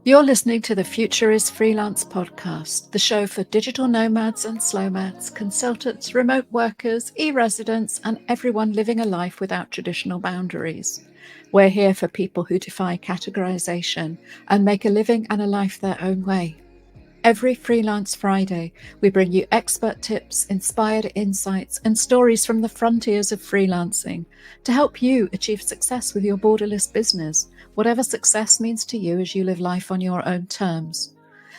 You're listening to the Future is Freelance podcast, the show for digital nomads and slowmads, consultants, remote workers, e-residents, and everyone living a life without traditional boundaries. We're here for people who defy categorization and make a living and a life their own way. Every Freelance Friday, we bring you expert tips, inspired insights, and stories from the frontiers of freelancing to help you achieve success with your borderless business, whatever success means to you as you live life on your own terms.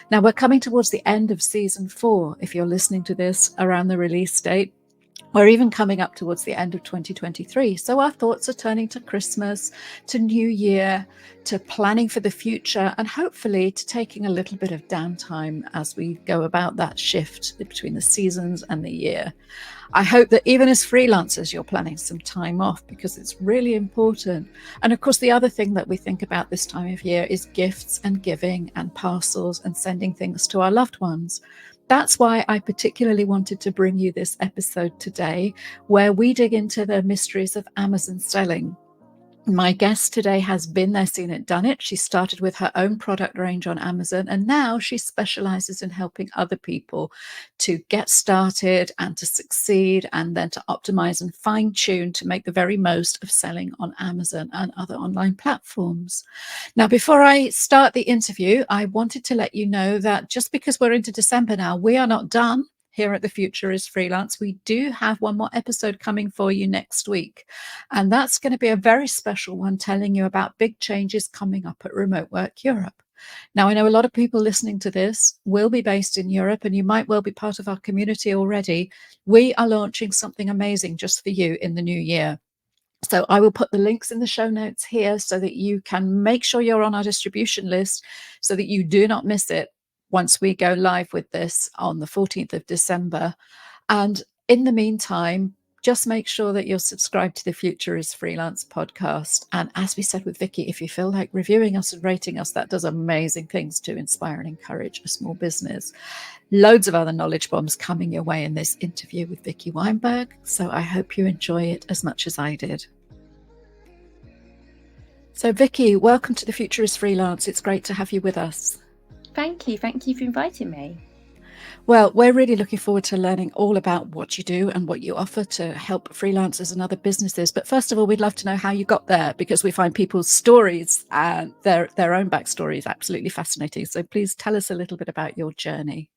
Now, we're coming towards the end of season 4, if you're listening to this around the release date. We're even coming up towards the end of 2023. So our thoughts are turning to Christmas, to New Year, to planning for the future, and hopefully to taking a little bit of downtime as we go about that shift between the seasons and the year. I hope that even as freelancers, you're planning some time off because it's really important. And of course, the other thing that we think about this time of year is gifts and giving and parcels and sending things to our loved ones. That's why I particularly wanted to bring you this episode today, where we dig into the mysteries of Amazon selling. My guest today has been there, seen it, done it. She started with her own product range on Amazon, and now she specializes in helping other people to get started and to succeed, and then to optimize and fine tune to make the very most of selling on Amazon and other online platforms. Now, before I start the interview, I wanted to let you know that just because we're into December now, we are not done. Here at The Future is Freelance, we do have one more episode coming for you next week. And that's going to be a very special one, telling you about big changes coming up at Remote Work Europe. Now, I know a lot of people listening to this will be based in Europe, and you might well be part of our community already. We are launching something amazing just for you in the new year. So I will put the links in the show notes here so that you can make sure you're on our distribution list so that you do not miss it once we go live with this on the 14th of December. And in the meantime, just make sure that you're subscribed to the Future is Freelance podcast. And as we said with Vicky, if you feel like reviewing us and rating us, that does amazing things to inspire and encourage a small business. Loads of other knowledge bombs coming your way in this interview with Vicky Weinberg. So I hope you enjoy it as much as I did. So Vicky, welcome to the Future is Freelance. It's great to have you with us. Thank you for inviting me. Well, we're really looking forward to learning all about what you do and what you offer to help freelancers and other businesses. But first of all, we'd love to know how you got there, because we find people's stories and their own backstories absolutely fascinating. So please tell us a little bit about your journey.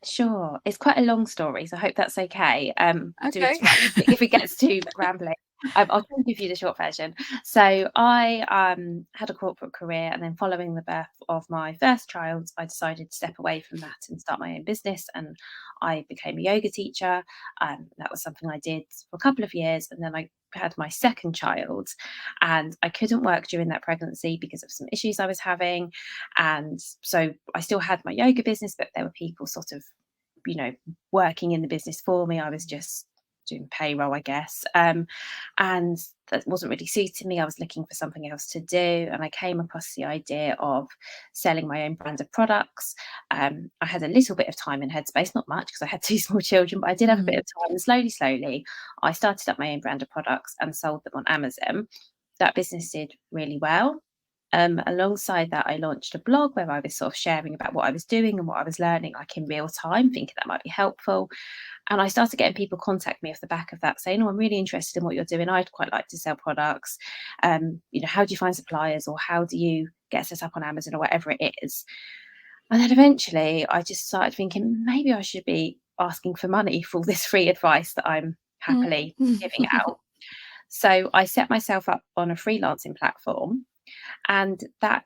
Sure, it's quite a long story, so I hope that's okay. Okay. If it gets too rambling, I'll try and give you the short version. So I had a corporate career, and then following the birth of my first child, I decided to step away from that and start my own business. And I became a yoga teacher. That was something I did for a couple of years, and then I had my second child, and I couldn't work during that pregnancy because of some issues I was having. And so I still had my yoga business, but there were people sort of, working in the business for me. I was just doing payroll, I guess. And that wasn't really suiting me. I was looking for something else to do. And I came across the idea of selling my own brand of products. I had a little bit of time in headspace, not much because I had 2 small children, but I did have a bit of time. And slowly, I started up my own brand of products and sold them on Amazon. That business did really well. Alongside that, I launched a blog where I was sort of sharing about what I was doing and what I was learning, like in real time, thinking that might be helpful. And I started getting people contact me off the back of that, saying, "Oh, I'm really interested in what you're doing. I'd quite like to sell products. How do you find suppliers, or how do you get set up on Amazon, or whatever it is?" And then eventually, I just started thinking maybe I should be asking for money for all this free advice that I'm happily giving out. So I set myself up on a freelancing platform. And that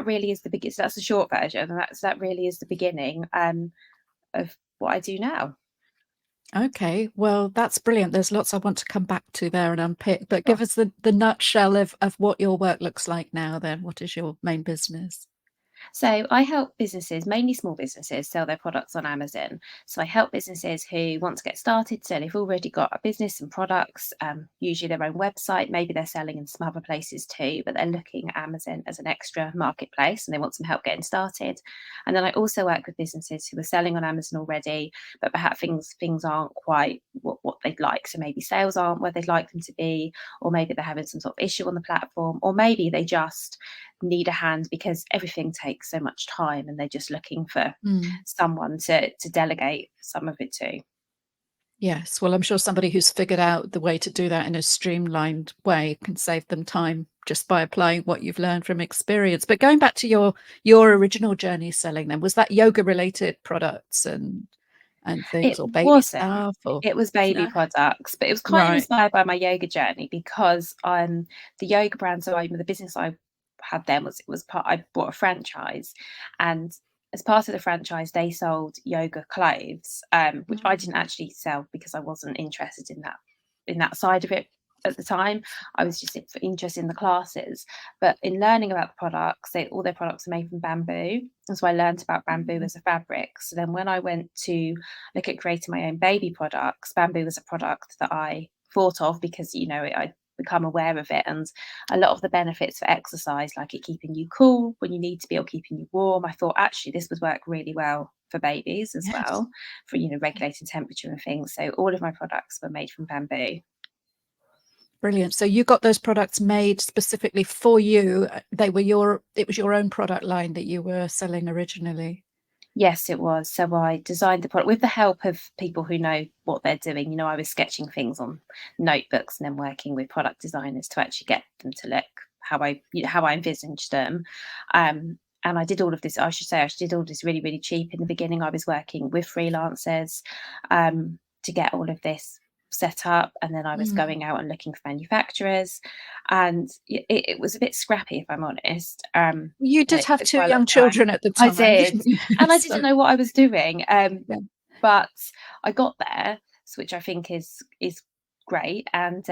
really is the biggest. That's the short version, and that really is the beginning of what I do now. Okay, well, that's brilliant. There's lots I want to come back to there and unpick, but Sure. give us the nutshell of what your work looks like now then. What is your main business? So I help businesses, mainly small businesses, sell their products on Amazon. So I help businesses who want to get started. So they've already got a business and products, usually their own website. Maybe they're selling in some other places too, but they're looking at Amazon as an extra marketplace and they want some help getting started. And then I also work with businesses who are selling on Amazon already, but perhaps things aren't quite what they'd like. So maybe sales aren't where they'd like them to be, or maybe they're having some sort of issue on the platform, or maybe need a hand because everything takes so much time, and they're just looking for Mm. someone to delegate some of it to. Yes. Well, I'm sure somebody who's figured out the way to do that in a streamlined way can save them time just by applying what you've learned from experience. But going back to your original journey selling them, was that yoga related products and things It or baby wasn't. stuff or It was baby no? products, but it was kind of Right. inspired by my yoga journey because, the yoga brand, so the business I had then was part I bought a franchise, and as part of the franchise, they sold yoga clothes, which I didn't Mm. actually sell because I wasn't interested in that side of it at the time. I was just interested in the classes. But in learning about the products, all their products are made from bamboo. And so I learned about bamboo Mm. as a fabric. So then when I went to look at creating my own baby products, bamboo was a product that I thought of because, I'd become aware of it, and a lot of the benefits for exercise, like it keeping you cool when you need to be or keeping you warm. I thought actually this would work really well for babies as Yes. well, for regulating temperature and things. So all of my products were made from bamboo. Brilliant. So you got those products made specifically for you. It was your own product line that you were selling originally. Yes, it was. So I designed the product with the help of people who know what they're doing. I was sketching things on notebooks and then working with product designers to actually get them to look how I envisaged them. And I did all of this. I should say I did all this really, really cheap in the beginning. I was working with freelancers to get all of this set up, and then I was Mm. going out and looking for manufacturers, and it was a bit scrappy, if I'm honest. You And did it have took two quite a lot young of time. children at the I time, did, didn't you? and I So didn't know what I was doing. yeah. But I got there, which I think is great, and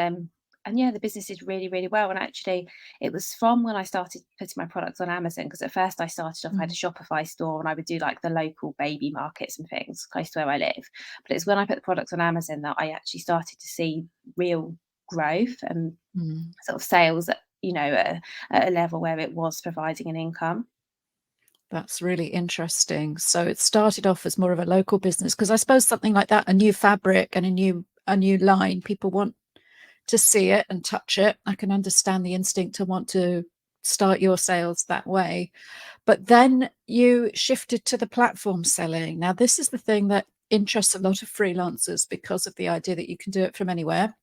yeah, the business did really, really well. And actually, it was from when I started putting my products on Amazon, because at first I started off, I had a Mm. Shopify store, and I would do like the local baby markets and things close to where I live. But it's when I put the products on Amazon that I actually started to see real growth and Mm. sort of sales at a level where it was providing an income. That's really interesting. So it started off as more of a local business because I suppose something like that, a new fabric and a new line, people want to see it and touch it. I can understand the instinct to want to start your sales that way. But then you shifted to the platform selling. Now, this is the thing that interests a lot of freelancers because of the idea that you can do it from anywhere.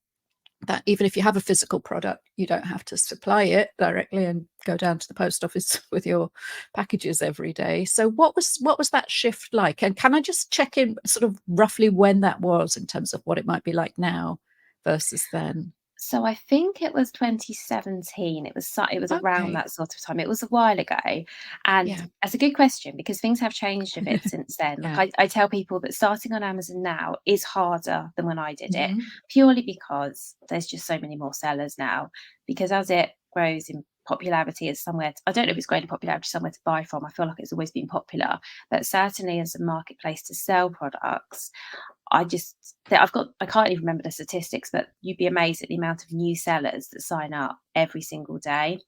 That even if you have a physical product, you don't have to supply it directly and go down to the post office with your packages every day. So what was that shift like? And can I just check in sort of roughly when that was in terms of what it might be like now versus then? So I think it was 2017. It was around Okay. that sort of time. It was a while ago, and Yeah. that's a good question because things have changed a bit since then. Like Yeah. I tell people that starting on Amazon now is harder than when I did it, Mhm. purely because there's just so many more sellers now. Because as it grows in popularity, as somewhere I don't know if it's growing in popularity somewhere to buy from. I feel like it's always been popular, but certainly as a marketplace to sell products, I can't even remember the statistics, but you'd be amazed at the amount of new sellers that sign up every single day.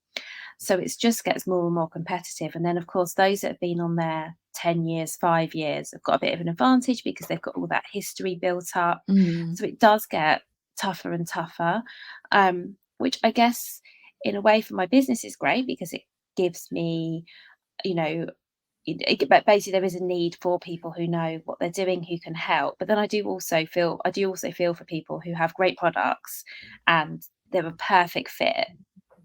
So it just gets more and more competitive. And then, of course, those that have been on there 10 years, 5 years have got a bit of an advantage because they've got all that history built up. Mm. So it does get tougher and tougher, which I guess in a way for my business is great because it gives me, you know, but basically there is a need for people who know what they're doing, who can help. But then I do also feel for people who have great products and they're a perfect fit,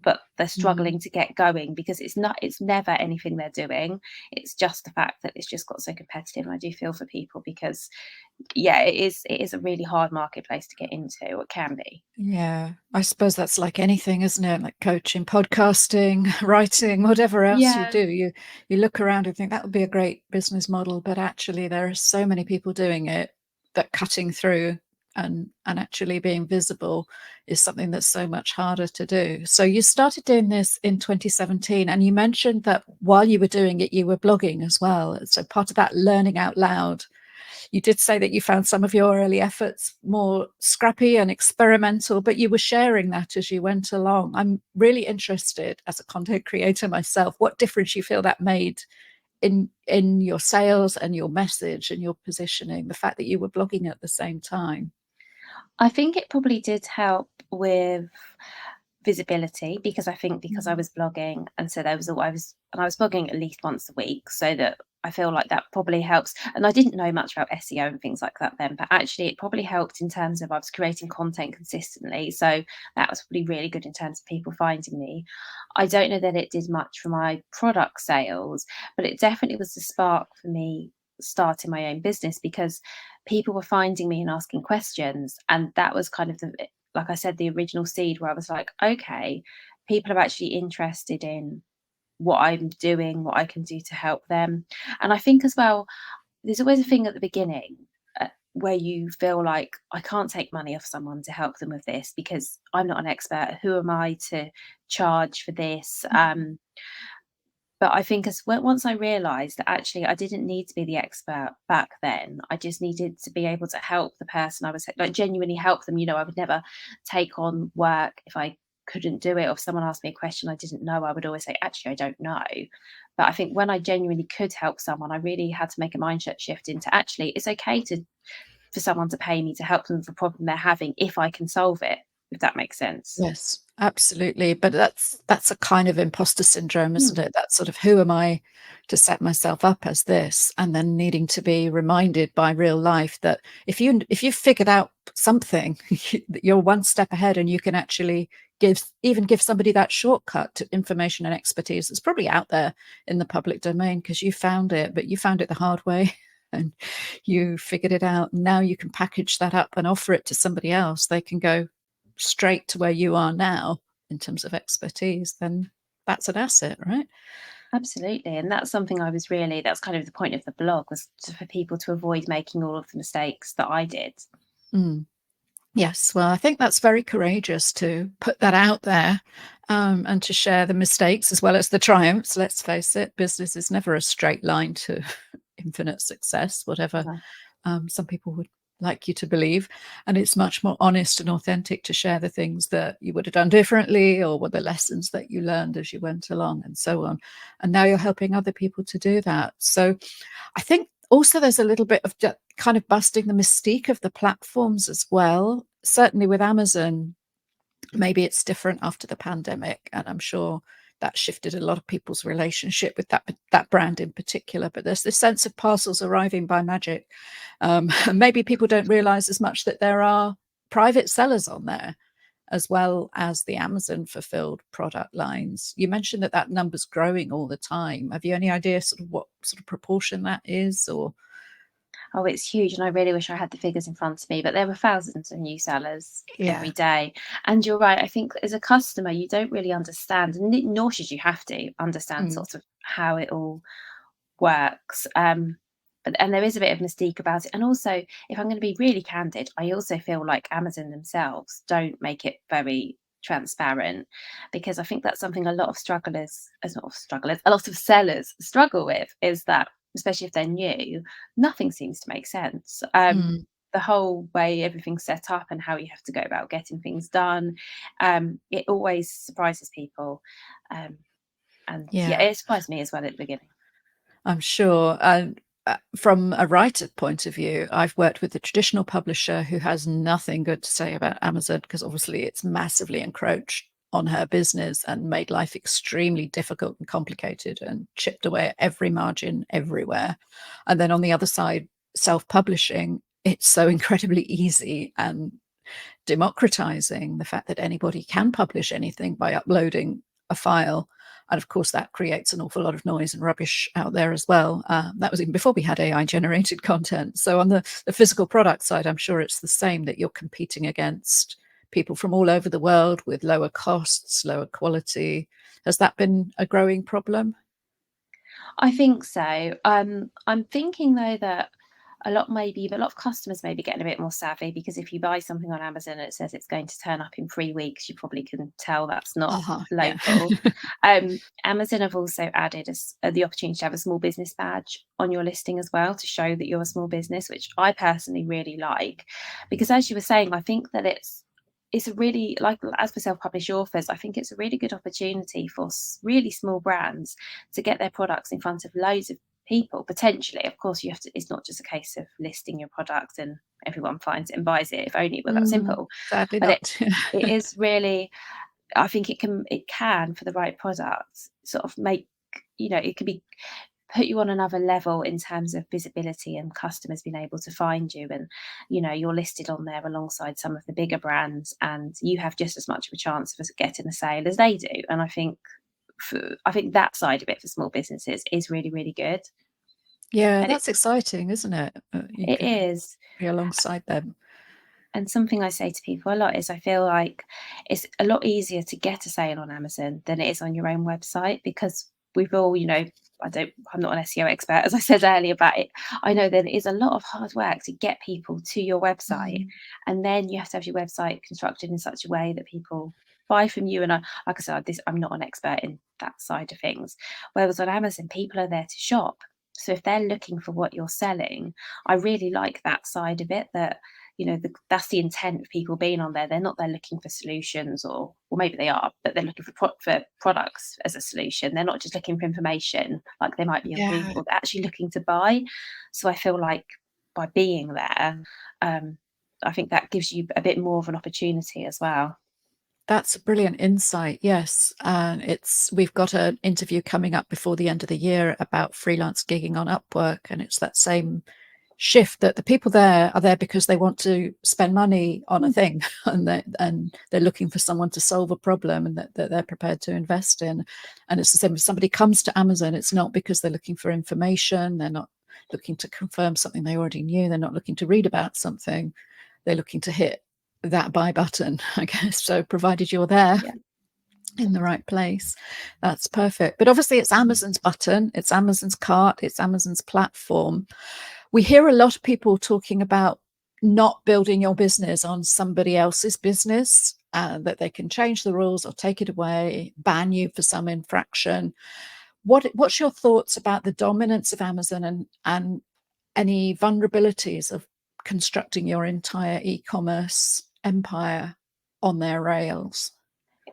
but they're Mm. struggling to get going because it's never anything they're doing. It's just the fact that it's just got so competitive. And I do feel for people because yeah, it is a really hard marketplace to get into, or it can be. Yeah, I suppose that's like anything, isn't it? Like coaching, podcasting, writing, whatever else you Yeah. do. You look around and think that would be a great business model, but actually there are so many people doing it that cutting through and actually being visible is something that's so much harder to do. So you started doing this in 2017, and you mentioned that while you were doing it, you were blogging as well. So part of that learning out loud, you did say that you found some of your early efforts more scrappy and experimental, but you were sharing that as you went along. I'm really interested as a content creator myself, what difference you feel that made in your sales and your message and your positioning, the fact that you were blogging at the same time. I think it probably did help with visibility, because I think because I was blogging, and so there was I was blogging at least once a week, so that I feel like that probably helps. And I didn't know much about SEO and things like that then, but actually it probably helped in terms of I was creating content consistently. So that was probably really good in terms of people finding me. I don't know that it did much for my product sales, but it definitely was the spark for me starting my own business, because people were finding me and asking questions. And that was kind of like I said, the original seed where I was like, okay, people are actually interested in what I'm doing, what I can do to help them. And I think as well, there's always a thing at the beginning where you feel like, I can't take money off someone to help them with this because I'm not an expert. Who am I to charge for this? But I think once I realised that actually I didn't need to be the expert back then, I just needed to be able to help the person I was like, genuinely help them. I would never take on work if I couldn't do it, or if someone asked me a question I didn't know, I would always say, actually, I don't know. But I think when I genuinely could help someone, I really had to make a mindset shift into, actually, it's okay for someone to pay me to help them with a problem they're having if I can solve it, if that makes sense. Yes, absolutely. But that's a kind of imposter syndrome, isn't Hmm. it? That sort of, who am I to set myself up as this, and then needing to be reminded by real life that if you've figured out something, you're one step ahead, and you can actually give somebody that shortcut to information and expertise that's probably out there in the public domain because you found it, but you found it the hard way. And you figured it out. Now you can package that up and offer it to somebody else. They can go straight to where you are now in terms of expertise. Then that's an asset, right? Absolutely. And that's something that's kind of the point of the blog, was for people to avoid making all of the mistakes that I did. Mm. Yes, well, I think that's very courageous to put that out there, and to share the mistakes as well as the triumphs. Let's face it, business is never a straight line to infinite success, whatever Well, some people would like you to believe. And it's much more honest and authentic to share the things that you would have done differently, or what the lessons that you learned as you went along, and so on. And now you're helping other people to do that. So I think also there's a little bit of kind of busting the mystique of the platforms as well. Certainly with Amazon, maybe it's different after the pandemic, and I'm sure that shifted a lot of people's relationship with that brand in particular. But there's this sense of parcels arriving by magic. And maybe people don't realize as much that there are private sellers on there, as well as the Amazon fulfilled product lines. You mentioned that number's growing all the time. Have you any idea sort of what sort of proportion that is? Or oh, it's huge. And I really wish I had the figures in front of me, but there were thousands of new sellers every yeah. day. And you're right. I think as a customer, you don't really understand, and nor should you have to understand Mm, sort of how it all works. And there is a bit of mystique about it. And also, if I'm going to be really candid, I also feel like Amazon themselves don't make it very transparent, because I think that's something a lot of a lot of sellers struggle with, is that, especially if they're new, nothing seems to make sense. mm, The whole way everything's set up and how you have to go about getting things done, it always surprises people. Um, and yeah, yeah. it surprised me as well at the beginning. I'm sure. And from a writer point of view, I've worked with a traditional publisher who has nothing good to say about Amazon, because obviously it's massively encroached on her business and made life extremely difficult and complicated and chipped away at every margin everywhere. And then on the other side, self-publishing, it's so incredibly easy and democratizing the fact that anybody can publish anything by uploading a file. And of course, that creates an awful lot of noise and rubbish out there as well. That was even before we had AI generated content. So, on the physical product side, I'm sure it's the same, that you're competing against people from all over the world with lower costs, lower quality. Has that been a growing problem? I think so. I'm thinking though that a lot of customers may be getting a bit more savvy, because if you buy something on Amazon and it says it's going to turn up in 3 weeks, you probably can tell that's not Uh-huh. Yeah. local. Amazon have also added the opportunity to have a small business badge on your listing as well, to show that you're a small business, which I personally really like, because as you were saying, I think that it's a really, like, as for self-published authors, I think it's a really good opportunity for really small brands to get their products in front of loads of people potentially. Of course, it's not just a case of listing your product and everyone finds it and buys it. If only it were that simple. Sadly But not. it is really I think it can for the right product sort of make, it could be put you on another level in terms of visibility and customers being able to find you, and you're listed on there alongside some of the bigger brands, and you have just as much of a chance of getting a sale as they do. And I think that side of it for small businesses is really, really good. Yeah, And that's exciting, isn't it? You it can is. be alongside them. And something I say to people a lot is I feel like it's a lot easier to get a sale on Amazon than it is on your own website, because we've all, I'm not an SEO expert, as I said earlier, but I know that it is a lot of hard work to get people to your website. Mm. And then you have to have your website constructed in such a way that people buy from you. And like I said, I'm not an expert in that side of things. Whereas on Amazon, people are there to shop. So if they're looking for what you're selling, I really like that side of it, that that's the intent of people being on there. They're not there looking for solutions, or maybe they are, but they're looking for products as a solution. They're not just looking for information like they might be on Yeah, Google. They're actually looking to buy. So I feel like by being there, I think that gives you a bit more of an opportunity as well. that's a brilliant insight. Yes, and we've got an interview coming up before the end of the year about freelance gigging on Upwork, and it's that same shift, that the people there are there because they want to spend money on a thing, and they're looking for someone to solve a problem, and that they're prepared to invest in. And it's the same, if somebody comes to Amazon, it's not because they're looking for information, they're not looking to confirm something they already knew, they're not looking to read about something, they're looking to hit that buy button, I guess. So provided you're there Yeah. in the right place, that's perfect. But obviously it's Amazon's button, it's Amazon's cart, it's Amazon's platform. We hear a lot of people talking about not building your business on somebody else's business, that they can change the rules or take it away, ban you for some infraction. What's your thoughts about the dominance of Amazon, and any vulnerabilities of constructing your entire e-commerce empire on their rails?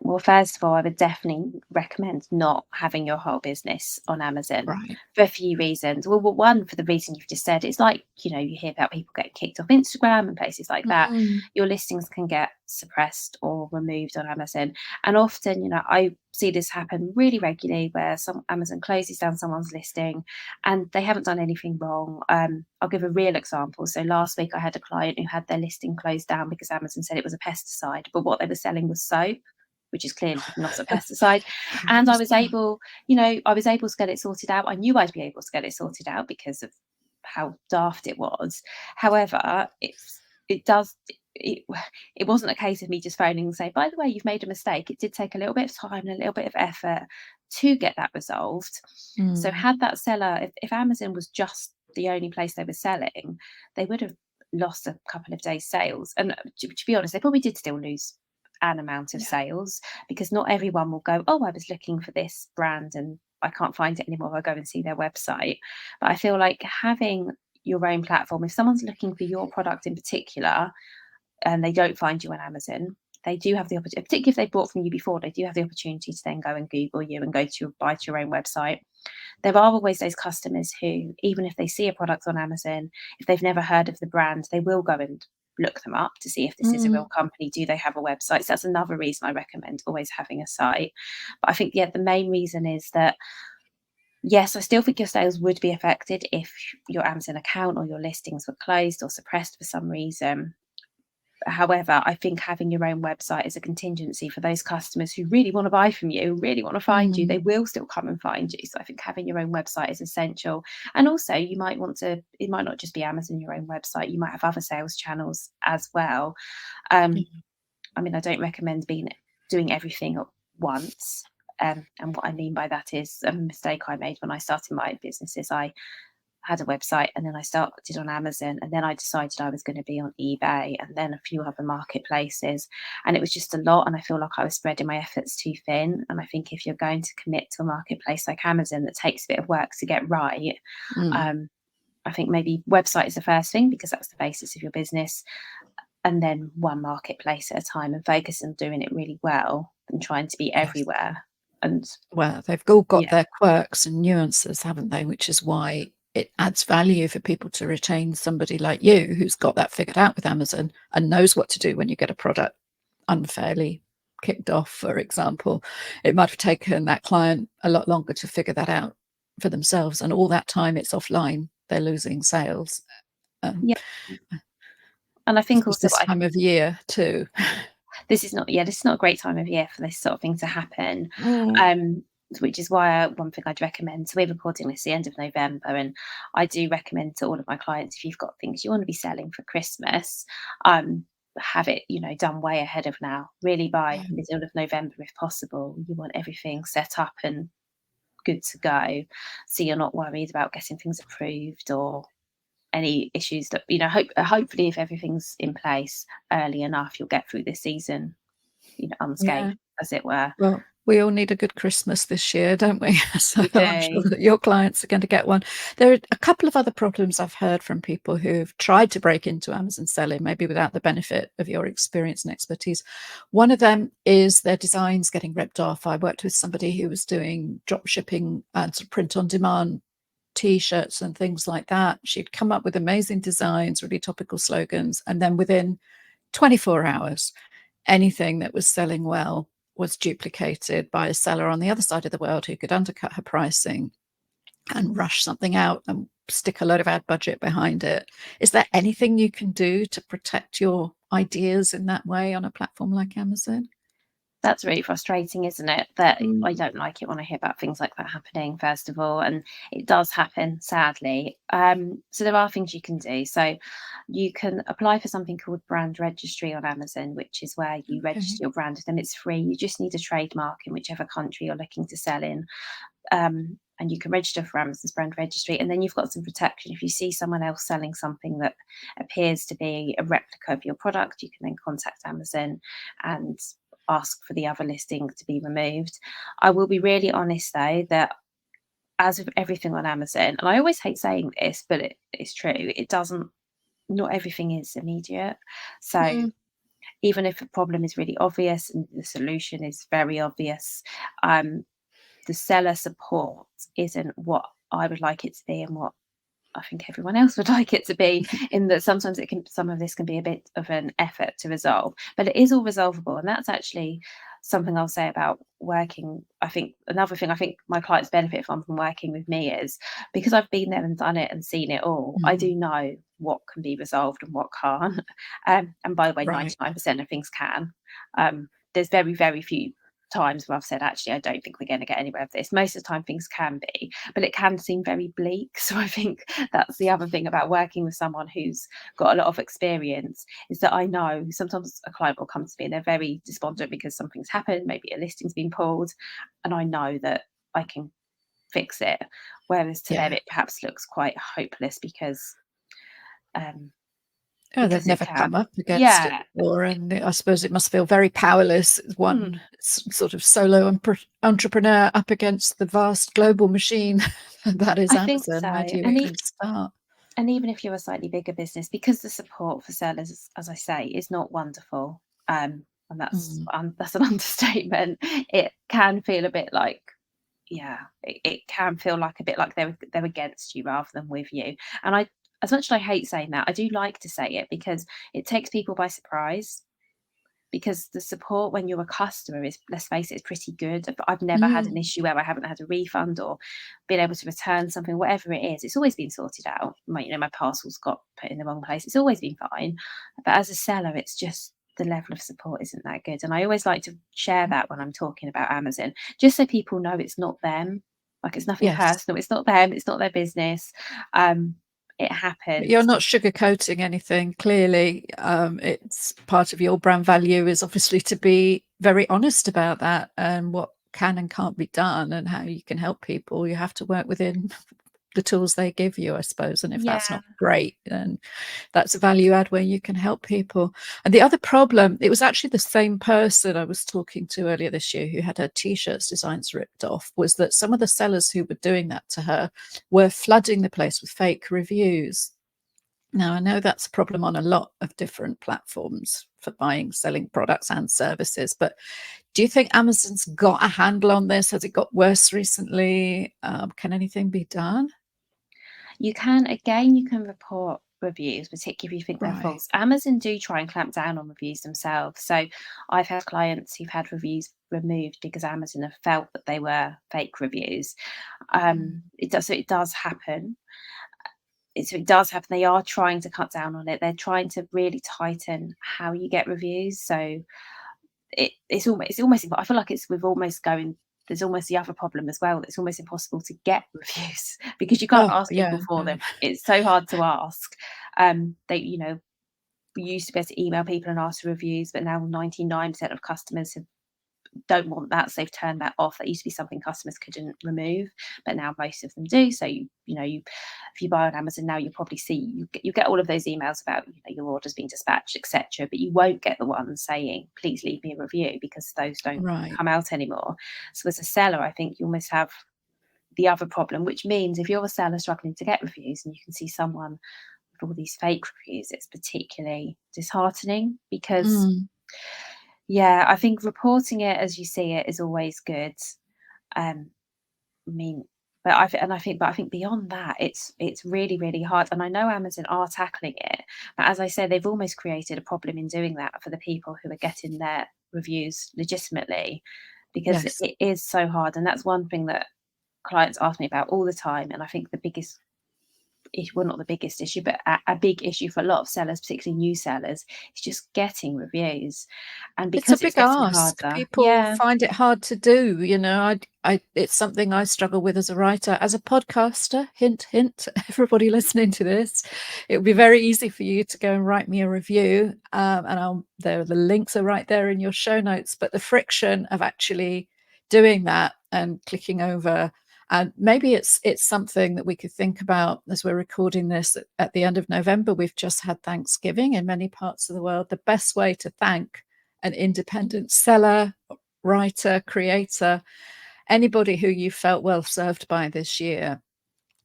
Well, first of all, I would definitely recommend not having your whole business on Amazon Right. for a few reasons. Well, one, for the reason you've just said, it's like, you hear about people getting kicked off Instagram and places like that. Mm. Your listings can get suppressed or removed on Amazon. And often, I see this happen really regularly, where some Amazon closes down someone's listing and they haven't done anything wrong. I'll give a real example. So last week I had a client who had their listing closed down because Amazon said it was a pesticide, but what they were selling was soap, which is clearly not a pesticide. How And I was was that? able, I was able to get it sorted out. I knew I'd be able to get it sorted out because of how daft it was. However, it does it, it wasn't a case of me just phoning and saying, by the way, you've made a mistake. It did take a little bit of time and a little bit of effort to get that resolved. So Mm. had that seller, if Amazon was just the only place they were selling, they would have lost a couple of days sales. And to be honest, they probably did still lose an amount of Yeah. sales, because not everyone will go, oh, I was looking for this brand and I can't find it anymore, I'll go and see their website. But I feel like having your own platform, if someone's looking for your product in particular and they don't find you on Amazon, they do have the opportunity, particularly if they bought from you before, they do have the opportunity to then go and Google you and buy to your own website. There are always those customers who, even if they see a product on Amazon, if they've never heard of the brand, they will go and look them up to see if this is a real Mm. company. Do they have a website? So that's another reason I recommend always having a site. But I think, yeah, the main reason is that, yes, I still think your sales would be affected if your Amazon account or your listings were closed or suppressed for some reason. However, I think having your own website is a contingency for those customers who really want to buy from you, really want to find you. They Mm. will still come and find you. So I think having your own website is essential. And also, it might not just be Amazon, your own website. You might have other sales channels as well. Yeah. I mean, I don't recommend doing everything at once. And what I mean by that is, a mistake I made when I started my business is I had a website and then I started on Amazon, and then I decided I was going to be on eBay and then a few other marketplaces. And it was just a lot. And I feel like I was spreading my efforts too thin. And I think if you're going to commit to a marketplace like Amazon that takes a bit of work to get right, Mm. um, I think maybe website is the first thing, because that's the basis of your business. And then one marketplace at a time, and focus on doing it really well than trying to be Yes. everywhere. And Well, they've all got yeah, their quirks and nuances, haven't they? Which is why it adds value for people to retain somebody like you who's got that figured out with Amazon and knows what to do when you get a product unfairly kicked off, for example, it might have taken that client a lot longer to figure that out for themselves, and all that time it's offline, they're losing sales. Yeah. And I I think suppose also this time of year too. this is not a great time of year for this sort of thing to happen. Mm. Which is why one thing I'd recommend. So we're recording this the end of November, and I do recommend to all of my clients, if you've got things you want to be selling for Christmas, have it, done way ahead of now. Really by middle of November, if possible. You want everything set up and good to go, so you're not worried about getting things approved or any issues that hopefully if everything's in place early enough, you'll get through this season Yeah. unscathed, as it were. Well, we all need a good Christmas this year, don't we? So We I'm sure do. that your clients are going to get one. There are a couple of other problems I've heard from people who've tried to break into Amazon selling, maybe without the benefit of your experience and expertise. One of them is their designs getting ripped off. I worked with somebody who was doing drop shipping and sort of print on demand T-shirts and things like that. She'd come up with amazing designs, really topical slogans, and then within 24 hours, anything that was selling well was duplicated by a seller on the other side of the world who could undercut her pricing and rush something out and stick a load of ad budget behind it. Is there anything you can do to protect your ideas in that way on a platform like Amazon? That's really frustrating, isn't it? That I Mm. don't like it when I hear about things like that happening, first of all, and it does happen, sadly. So there are things you can do. So you can apply for something called brand registry on Amazon, which is where you Okay. register your brand with them. It's free. You just need a trademark in whichever country you're looking to sell in. And you can register for Amazon's brand registry, and then you've got some protection. If you see someone else selling something that appears to be a replica of your product, you can then contact Amazon and ask for the other listing to be removed. I will be really honest though that as with everything on Amazon, and I always hate saying this, but it's true, it doesn't not everything is immediate. So Mm. even if a problem is really obvious and the solution is very obvious, um, the seller support isn't what I would like it to be and what I think everyone else would like it to be, in that sometimes some of this can be a bit of an effort to resolve, but it is all resolvable. And that's actually something I'll say about working. I think another thing I think my clients benefit from working with me is because I've been there and done it and seen it all, I Mm. do know what can be resolved and what can't. And by the way, Right. 99% of things can. There's very, very few times where I've said, actually, I don't think we're going to get anywhere with this. Most of the time, things can be, but it can seem very bleak. So I think that's the other thing about working with someone who's got a lot of experience, is that I know sometimes a client will come to me and they're very despondent because something's happened, maybe a listing's been pulled, and I know that I can fix it. Whereas to them, Yeah. it perhaps looks quite hopeless um, Oh, they've because it never can. come up against it Yeah. before, and I suppose it must feel very powerless as Mm. one sort of solo entrepreneur up against the vast global machine that is I think Amazon. so. Where do you even start? And even if you're a slightly bigger business, because the support for sellers, as I say, is not wonderful, and Mm. that's an understatement. It can feel a bit like, yeah, it can feel like a bit like they're against you rather than with you. And as much as I hate saying that, I do like to say it because it takes people by surprise, because the support when you're a customer is, let's face it, is pretty good. I've never had an Mm. issue where I haven't had a refund or been able to return something, whatever it is. It's always been sorted out. My parcels got put in the wrong place. It's always been fine. But as a seller, it's just the level of support isn't that good. And I always like to share that when I'm talking about Amazon, just so people know it's not them. Like, it's nothing Yes. personal. It's not them. It's not their business. Um, it But you're happens. not sugarcoating anything. Clearly, it's part of your brand value is obviously to be very honest about that and what can and can't be done and how you can help people. You have to work within the tools they give you, I suppose. And if that's Yeah. not great, then that's a value add where you can help people. And the other problem, it was actually the same person I was talking to earlier this year who had her t-shirts designs ripped off, was that some of the sellers who were doing that to her were flooding the place with fake reviews. Now, I know that's a problem on a lot of different platforms for buying, selling products and services, but do you think Amazon's got a handle on this? Has it got worse recently? Can anything be done? You can, again, you can report reviews, particularly if you think they're Right. false. Amazon do try and clamp down on reviews themselves. So I've had clients who've had reviews removed because Amazon have felt that they were fake reviews. Mm. It does happen. It does happen. They are trying to cut down on it. They're trying to really tighten how you get reviews. So it's almost I feel like it's we've almost going there's almost the other problem as well. It's almost impossible to get reviews because you can't Oh, ask people yeah. for them. It's so hard to ask. We used to be able to email people and ask for reviews, but now 99% of customers don't want that, so they've turned that off. That used to be something customers couldn't remove, but now most of them do. So if you buy on Amazon now, you'll probably see you get all of those emails about your orders being dispatched, etc. But you won't get the ones saying please leave me a review because those don't Right. come out anymore. So as a seller, I think you almost have the other problem, which means if you're a seller struggling to get reviews and you can see someone with all these fake reviews, it's particularly disheartening because Mm. yeah, I think reporting it as you see it is always good. Um, I mean, but I think beyond that, it's really, really hard. And I know Amazon are tackling it, but as I said, they've almost created a problem in doing that for the people who are getting their reviews legitimately, because Yes. it is so hard. And that's one thing that clients ask me about all the time. And I think the biggest issue, well, not the biggest issue, but a big issue for a lot of sellers, particularly new sellers, is just getting reviews. And It's a because it's big getting ask. harder, People yeah, find it hard to do, it's something I struggle with as a writer. As a podcaster, hint, hint, everybody listening to this, it would be very easy for you to go and write me a review. The links are right there in your show notes, but the friction of actually doing that and clicking over, and maybe it's something that we could think about as we're recording this at the end of November. We've just had Thanksgiving in many parts of the world. The best way to thank an independent seller, writer, creator, anybody who you felt well served by this year,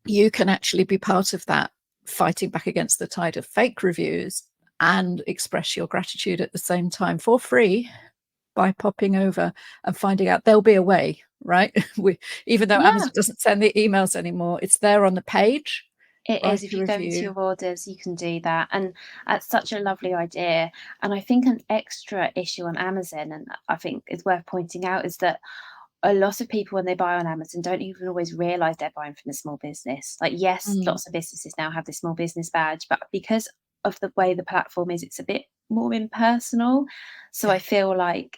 you can actually be part of that, fighting back against the tide of fake reviews and express your gratitude at the same time for free by popping over and finding out there'll be a way, right? Even though yeah. Amazon doesn't send the emails anymore, it's there on the page. It is. Write If a you go into review. your orders, you can do that. And that's such a lovely idea. And I think an extra issue on Amazon, and I think it's worth pointing out, is that a lot of people, when they buy on Amazon, don't even always realize they're buying from a small business. Like, yes, Mm, lots of businesses now have the small business badge, but because of the way the platform is, it's a bit more impersonal. So I yeah. feel like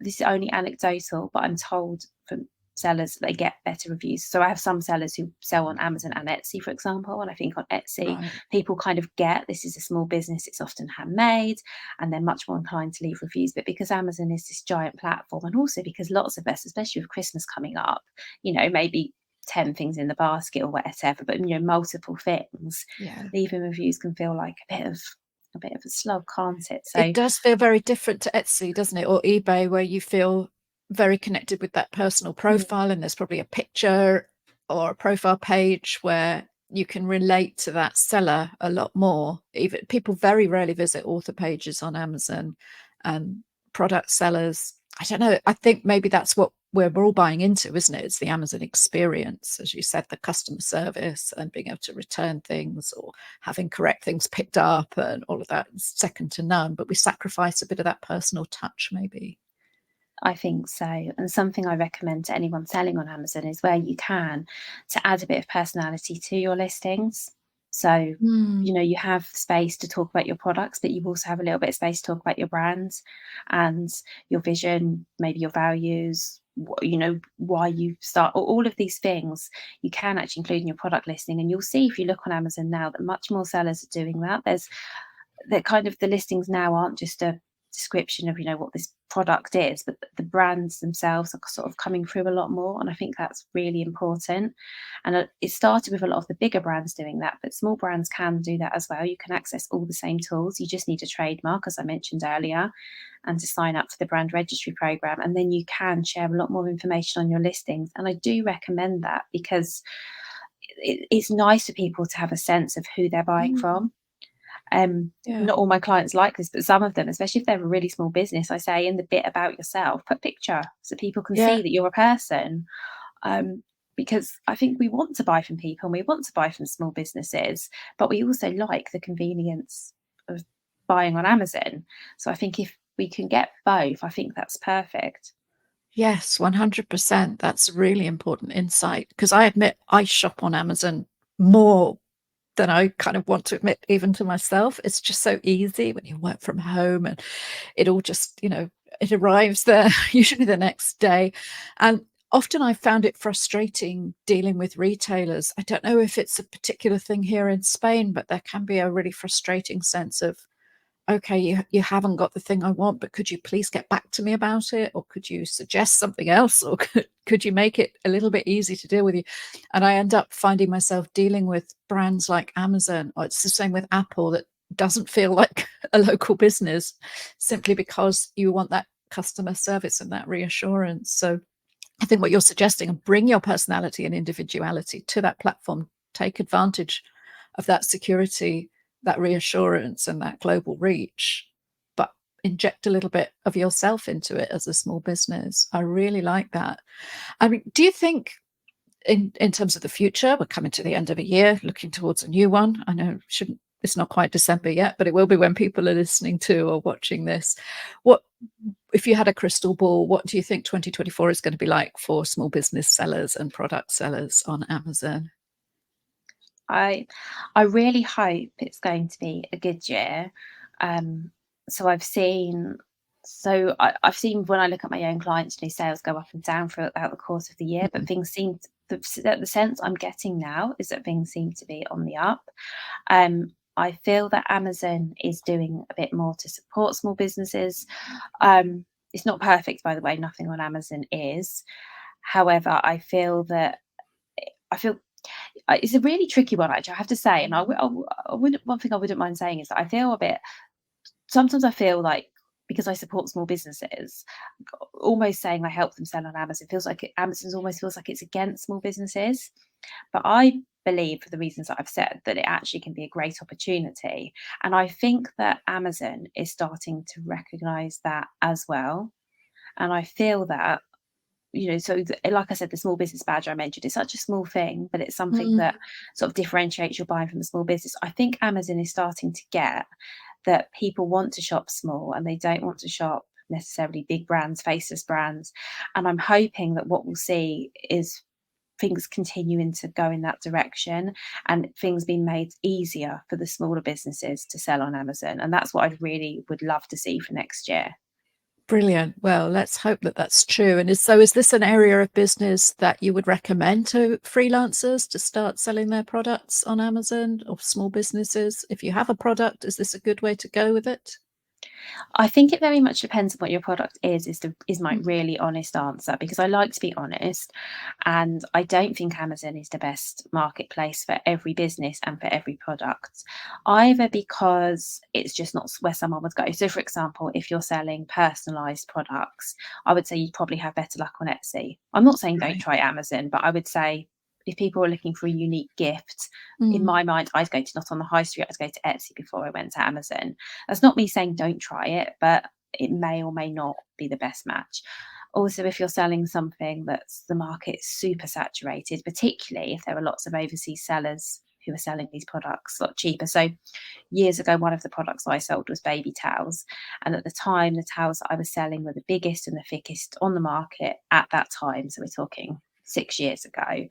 this is only anecdotal, but I'm told from sellers that they get better reviews. So I have some sellers who sell on Amazon and Etsy, for example. And I think on Etsy, Right. people kind of get this is a small business, it's often handmade, and they're much more inclined to leave reviews. But because Amazon is this giant platform, and also because lots of us, especially with Christmas coming up, maybe 10 things in the basket or whatever, but multiple things, Yeah. leaving reviews can feel like a bit of a slog, can't it? It So does feel very different to Etsy, doesn't it? Or eBay, where you feel very connected with that personal mm, profile, and there's probably a picture or a profile page where you can relate to that seller a lot more. Even people very rarely visit author pages on Amazon, and product sellers. I don't know. I think maybe that's what we're all buying into, isn't it? It's the Amazon experience, as you said, the customer service and being able to return things or having correct things picked up and all of that is second to none. But we sacrifice a bit of that personal touch, maybe. I think so. And something I recommend to anyone selling on Amazon is where you can to add a bit of personality to your listings. So, Mm, you have space to talk about your products, but you also have a little bit of space to talk about your brand and your vision, maybe your values, why you start, all of these things you can actually include in your product listing. And you'll see if you look on Amazon now that much more sellers are doing that. That kind of the listings now aren't just a description of what this product is, but the brands themselves are sort of coming through a lot more, and I think that's really important. And it started with a lot of the bigger brands doing that, but small brands can do that as well. You can access all the same tools. You just need a trademark, as I mentioned earlier, and to sign up for the brand registry program, and then you can share a lot more information on your listings. And I do recommend that because it's nice for people to have a sense of who they're buying mm, from. yeah. Not all my clients like this, but some of them, especially if they're a really small business, I say in the bit about yourself, put a picture so people can Yeah. see that you're a person. Um, because I think we want to buy from people and we want to buy from small businesses, but we also like the convenience of buying on Amazon. So I think if we can get both, I think that's perfect. Yes, 100%. That's a really important insight, because I admit I shop on Amazon more than I kind of want to admit even to myself. It's just so easy when you work from home, and it all just, it arrives there usually the next day. And often I found it frustrating dealing with retailers. I don't know if it's a particular thing here in Spain, but there can be a really frustrating sense of, okay, you haven't got the thing I want, but could you please get back to me about it? Or could you suggest something else? Or could you make it a little bit easy to deal with you? And I end up finding myself dealing with brands like Amazon, or it's the same with Apple, that doesn't feel like a local business, simply because you want that customer service and that reassurance. So I think what you're suggesting, and bring your personality and individuality to that platform, take advantage of that security, that reassurance, and that global reach, but inject a little bit of yourself into it as a small business. I really like that. I mean, do you think in terms of the future, we're coming to the end of a year, looking towards a new one? I know it's not quite December yet, but it will be when people are listening to or watching this. What, if you had a crystal ball, what do you think 2024 is going to be like for small business sellers and product sellers on Amazon? I really hope it's going to be a good year. Um, so I've seen when I look at my own clients, sales go up and down throughout the course of the year, but Mm, things seem the sense I'm getting now is that things seem to be on the up. I feel that Amazon is doing a bit more to support small businesses. It's not perfect, by the way. Nothing on Amazon is. However, I feel it's a really tricky one, actually, I have to say, and I wouldn't. One thing I wouldn't mind saying is that I feel a bit. Sometimes I feel like, because I support small businesses, almost saying I help them sell on Amazon feels like Amazon's almost feels like it's against small businesses. But I believe, for the reasons that I've said, that it actually can be a great opportunity, and I think that Amazon is starting to recognise that as well. And I feel that, like I said, the small business badge I mentioned is such a small thing, but it's something mm, that sort of differentiates your buying from a small business. I think Amazon is starting to get that people want to shop small and they don't want to shop necessarily big brands, faceless brands. And I'm hoping that what we'll see is things continuing to go in that direction and things being made easier for the smaller businesses to sell on Amazon. And that's what I really would love to see for next year. brilliant. Well, let's hope that that's true. And is this an area of business that you would recommend to freelancers to start selling their products on Amazon, or small businesses? If you have a product, is this a good way to go with it? I think it very much depends on what your product is my Mm, really honest answer, because I like to be honest, and I don't think Amazon is the best marketplace for every business and for every product. Either because it's just not where someone would go. So for example, if you're selling personalized products, I would say you'd probably have better luck on Etsy. I'm not saying don't right. try Amazon, but I would say if people are looking for a unique gift, in Mm, my mind, I'd go to, not on the high street, I'd go to Etsy before I went to Amazon. That's not me saying don't try it, but it may or may not be the best match. Also, if you're selling something that's the market super saturated, particularly if there are lots of overseas sellers who are selling these products a lot cheaper. So years ago, one of the products I sold was baby towels. And at the time, the towels that I was selling were the biggest and the thickest on the market at that time. So we're talking 6 years ago.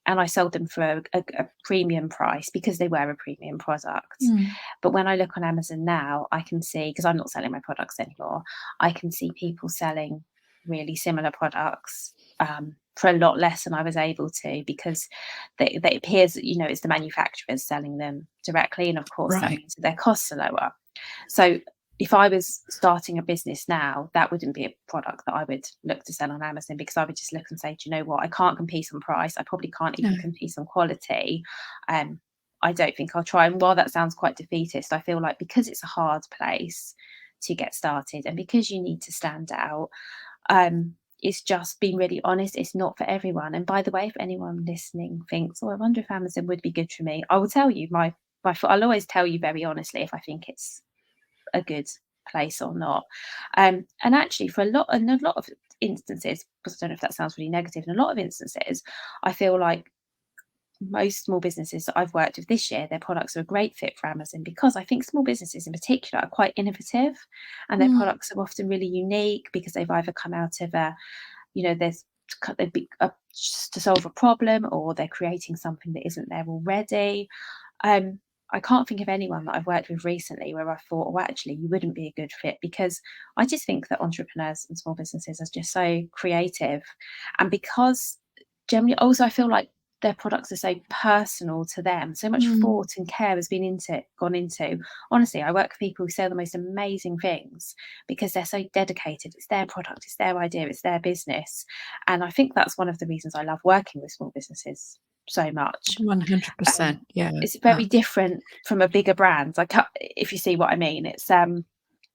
And I sold them for a premium price because they were a premium product. mm, But when I look on Amazon now, I can see, because I'm not selling my products anymore, I can see people selling really similar products for a lot less than I was able to, because they appears that, it's the manufacturers selling them directly. And of course, that right. means that their costs are lower. So if I was starting a business now, that wouldn't be a product that I would look to sell on Amazon, because I would just look and say, do you know what? I can't compete on price. I probably can't No. even compete on quality. Um, I don't think I'll try. And while that sounds quite defeatist, I feel like because it's a hard place to get started and because you need to stand out, it's just being really honest. It's not for everyone. And by the way, if anyone listening thinks, oh, I wonder if Amazon would be good for me, I will tell you I'll always tell you very honestly if I think it's a good place or not. And actually, for a lot of instances, because I don't know if that sounds really negative, in a lot of instances, I feel like most small businesses that I've worked with this year, their products are a great fit for Amazon, because I think small businesses in particular are quite innovative, and their Mm, products are often really unique because they've either come out of a, there's they've been, just to solve a problem, or they're creating something that isn't there already. Um, I can't think of anyone that I've worked with recently where I thought, "Oh, actually, you wouldn't be a good fit," because I just think that entrepreneurs and small businesses are just so creative, and because generally, also, I feel like their products are so personal to them. So much mm. thought and care has gone into. Honestly, I work with people who sell the most amazing things because they're so dedicated. It's their product, it's their idea, it's their business, and I think that's one of the reasons I love working with small businesses so much. 100%. Yeah. It's very different from a bigger brand. Like, if you see what I mean, and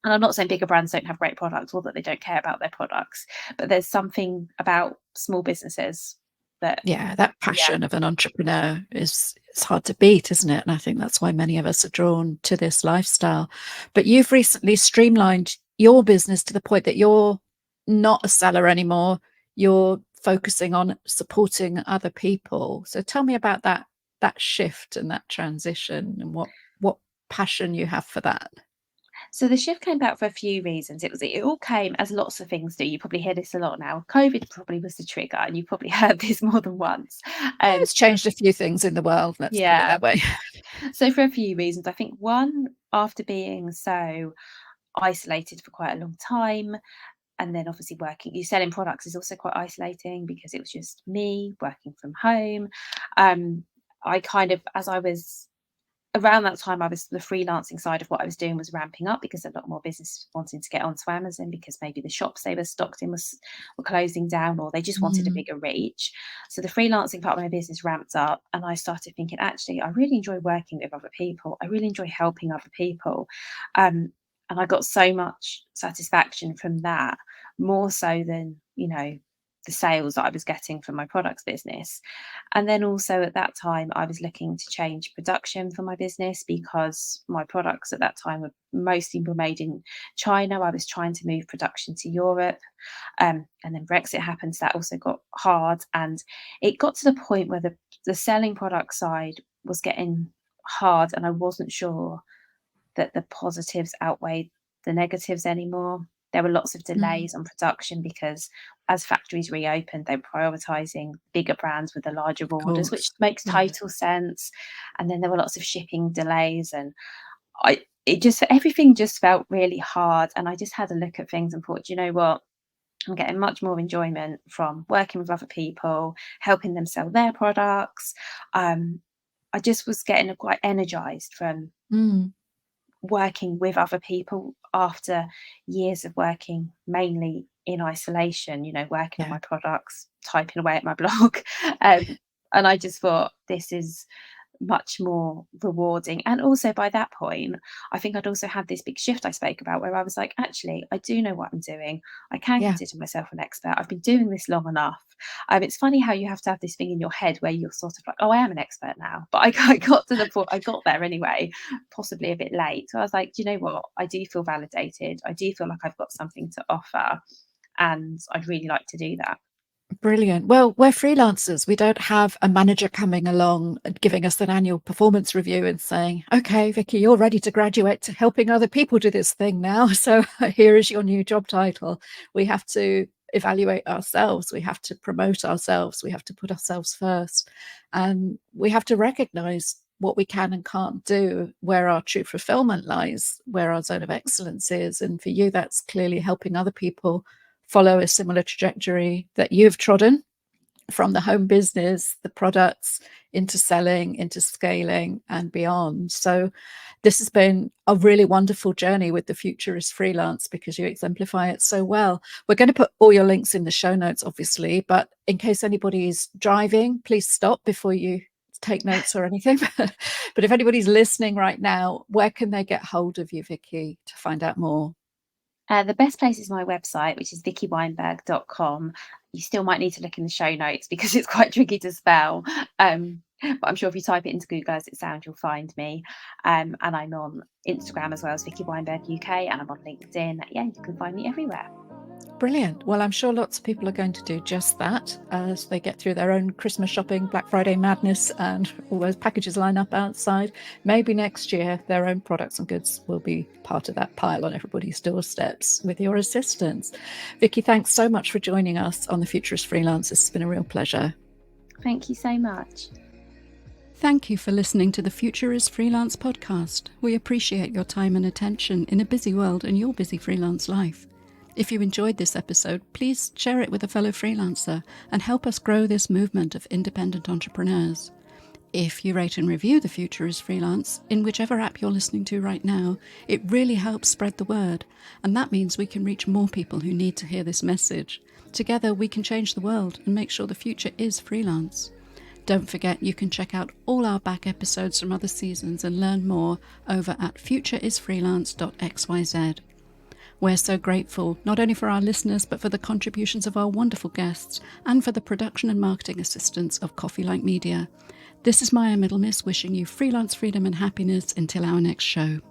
I'm not saying bigger brands don't have great products or that they don't care about their products, but there's something about small businesses that, Yeah, that yeah. passion of an entrepreneur is it's hard to beat, isn't it? And I think that's why many of us are drawn to this lifestyle. But you've recently streamlined your business to the point that you're not a seller anymore. You're focusing on supporting other people. So tell me about that shift and that transition and what passion you have for that. So the shift came about for a few reasons. It all came as lots of things do. You probably hear this a lot now. COVID probably was the trigger, and you probably heard this more than once. It's changed a few things in the world, let's put it Yeah. that way. So for a few reasons, I think one, after being so isolated for quite a long time, and then obviously working, you selling products is also quite isolating because it was just me working from home. I kind of, as I was around that time, I was the freelancing side of what I was doing was ramping up because a lot more business wanting to get onto Amazon because maybe the shops they were stocked in were closing down, or they just wanted a Mm, bigger reach. So the freelancing part of my business ramped up, and I started thinking, actually, I really enjoy working with other people. I really enjoy helping other people. And I got so much satisfaction from that, more so than, the sales that I was getting from my products business. And then also at that time, I was looking to change production for my business because my products at that time were made in China. I was trying to move production to Europe. And then Brexit happened. So that also got hard. And it got to the point where the selling product side was getting hard. And I wasn't sure that the positives outweighed the negatives anymore. There were lots of mm, delays on production because as factories reopened, they were prioritizing bigger brands with the larger of orders, which course. makes Yeah. total sense. And then there were lots of shipping delays, and it just everything just felt really hard. And I just had a look at things and thought, you know what? I'm getting much more enjoyment from working with other people, helping them sell their products. Um, I just was getting quite energized from Mm, working with other people after years of working mainly in isolation, working on yeah. my products, typing away at my blog. Um, and I just thought, this is much more rewarding. And also by that point, I think I'd also had this big shift I spoke about where I was like, actually, I do know what I'm doing. I can Yeah. consider myself an expert. I've been doing this long enough. It's funny how you have to have this thing in your head where you're sort of like, oh, I am an expert now. But I got to the point, I got there anyway, possibly a bit late. So I was like, do you know what? I do feel validated. I do feel like I've got something to offer. And I'd really like to do that. Brilliant. Well, we're freelancers. We don't have a manager coming along and giving us an annual performance review and saying, okay, Vicky, you're ready to graduate to helping other people do this thing now. So here is your new job title. We have to evaluate ourselves. We have to promote ourselves. We have to put ourselves first. And we have to recognize what we can and can't do, where our true fulfillment lies, where our zone of excellence is. And for you, that's clearly helping other people follow a similar trajectory that you've trodden from the home business, the products, into selling, into scaling, and beyond. So, this has been a really wonderful journey with the Future is Freelance because you exemplify it so well. We're going to put all your links in the show notes, obviously, but in case anybody's driving, please stop before you take notes or anything. But if anybody's listening right now, where can they get hold of you, Vicky, to find out more? The best place is my website, which is vickyweinberg.com. You still might need to look in the show notes because it's quite tricky to spell. But I'm sure if you type it into Google as it sounds, you'll find me. And I'm on Instagram as well as Vicky Weinberg UK, and I'm on LinkedIn. Yeah, you can find me everywhere. Brilliant. Well, I'm sure lots of people are going to do just that as they get through their own Christmas shopping, Black Friday madness, and all those packages line up outside. Maybe next year their own products and goods will be part of that pile on everybody's doorsteps with your assistance. Vicky, thanks so much for joining us on The Future is Freelance. It's been a real pleasure. Thank you so much. Thank you for listening to the Future is Freelance podcast. We appreciate your time and attention in a busy world and your busy freelance life. If you enjoyed this episode, please share it with a fellow freelancer and help us grow this movement of independent entrepreneurs. If you rate and review The Future is Freelance in whichever app you're listening to right now, it really helps spread the word, and that means we can reach more people who need to hear this message. Together we can change the world and make sure the future is freelance. Don't forget you can check out all our back episodes from other seasons and learn more over at futureisfreelance.xyz. We're so grateful, not only for our listeners, but for the contributions of our wonderful guests and for the production and marketing assistance of Coffee Like Media. This is Maya Middlemiss wishing you freelance freedom and happiness until our next show.